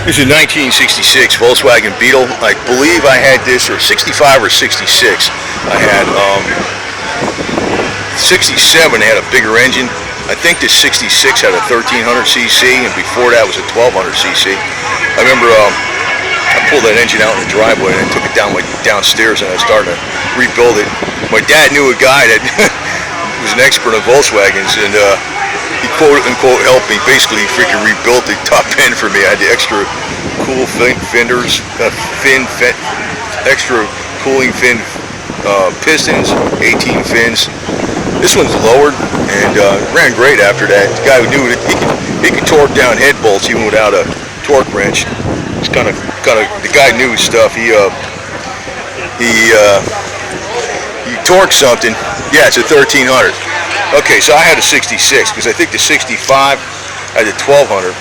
This is a 1966 Volkswagen Beetle. I believe I had this, or 65 or 66. I had 67 had a bigger engine. I think this 66 had a 1300cc, and before that was a 1200cc. I remember I pulled that engine out in the driveway and I took it downstairs and I started to rebuild it. My dad knew a guy that was an expert on Volkswagens, and he quote unquote helped me. Basically, he freaking rebuilt the top end for me. I had the extra cool fenders, extra cooling fin pistons, 18 fins. This one's lowered and ran great after that. The guy who knew it, he could torque down head bolts even without a torque wrench. It's kind of the guy knew his stuff. He torqued something. Yeah, it's a 1300. Okay, so I had a 66 because I think the 65 had a 1200.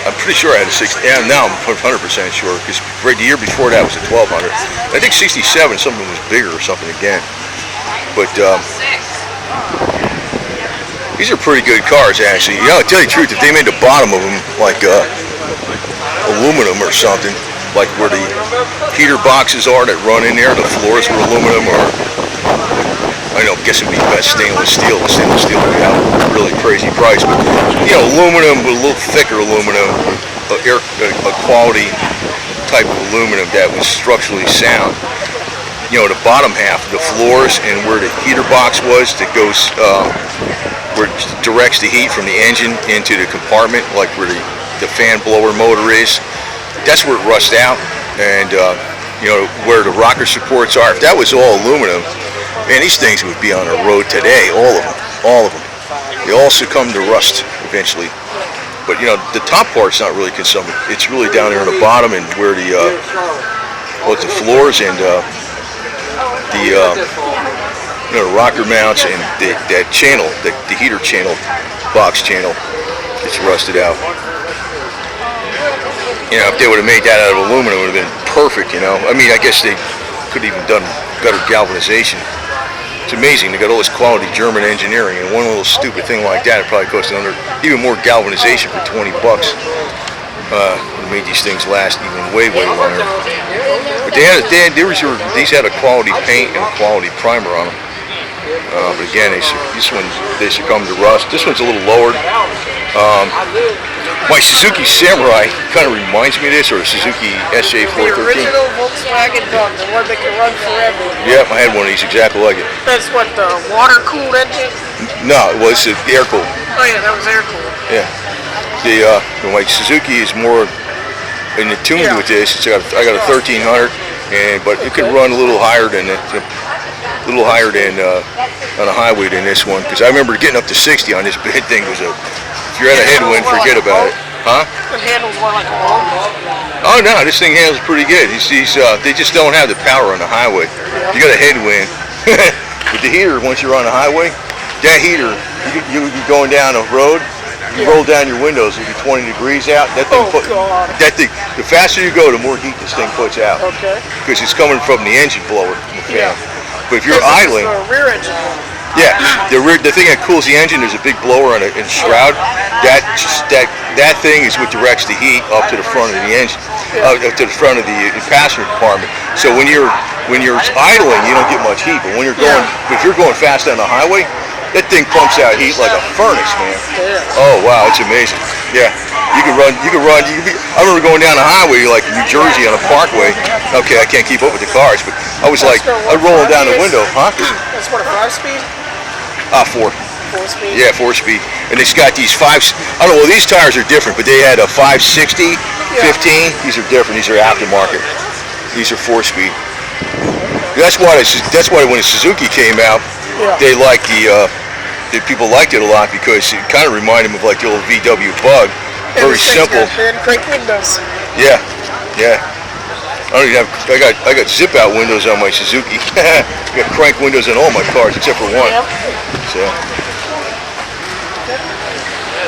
I'm pretty sure I had a 60. Yeah, now I'm 100% sure because right the year before that was a 1200. I think 67 something was bigger or something again. But these are pretty good cars actually. You know, to tell you the truth, if they made the bottom of them like aluminum or something, like where the heater boxes are that run in there, the floors were aluminum, or I don't know, I guess it would be best stainless steel. The stainless steel would be out a really crazy price, but you know, aluminum, but a little thicker aluminum, a quality type of aluminum that was structurally sound. You know, the bottom half, the floors, and where the heater box was that goes, where it directs the heat from the engine into the compartment, like where the fan blower motor is. That's where it rusts out, and you know, where the rocker supports are. If that was all aluminum, man, these things would be on the road today, all of them. They all succumb to rust eventually. But you know, the top part's not really consumed. It's really down there on the bottom and where the floors and you know, the rocker mounts and that channel, the heater channel, box channel, gets rusted out. You know, if they would have made that out of aluminum, it would have been perfect. You know, I mean, I guess they could have even done better galvanization. It's amazing. They got all this quality German engineering, and one little stupid thing like that, it probably cost even more galvanization for $20. It made these things last even way longer. But these had a quality paint and a quality primer on them. But again, they succumbed to rust. This one's a little lowered. My Suzuki Samurai kind of reminds me of this, or a Suzuki SJ413. The original Volkswagen drum, the one that can run forever. Yep, I had one of these exactly like it. That's what, the water-cooled engine? No, it was air-cooled. Oh yeah, that was air-cooled. Yeah. My Suzuki is more in tune with this. I got a 1300, but it could run a little higher than it. On a highway than this one, because I remember getting up to 60 on this big thing. If you're at a headwind, forget about it. Huh? It handles more like a boat. Oh no, this thing handles pretty good. They just don't have the power on the highway. You got a headwind. With the heater, once you're on the highway, that heater, you're going down a road, you roll down your windows, it'll be 20 degrees out. That thing, the faster you go, the more heat this thing puts out. Okay. Because it's coming from the engine blower. Yeah. But if you're idling, the rear engine. Yeah, the thing that cools the engine, there's a big blower on a shroud. That thing is what directs the heat up to the front of the engine, up to the front of the passenger compartment. So when you're idling, you don't get much heat. But when if you're going fast on the highway, that thing pumps out heat like a furnace, man. Oh wow, it's amazing. Yeah, you can run. I remember going down the highway like New Jersey on a parkway. Okay, I can't keep up with the cars, but I was like, I rolling down the window, huh? That's what, a 5-speed? 4. 4-speed? Yeah, 4-speed. And it's got these I don't know, well, these tires are different, but they had a 560, 15. These are different. These are aftermarket. These are 4-speed. That's why when the Suzuki came out, they liked the people liked it a lot, because it kind of reminded them of like the old VW Bug. Very simple. And crank windows. Yeah. I got zip out windows on my Suzuki. I got crank windows on all my cars except for one. So.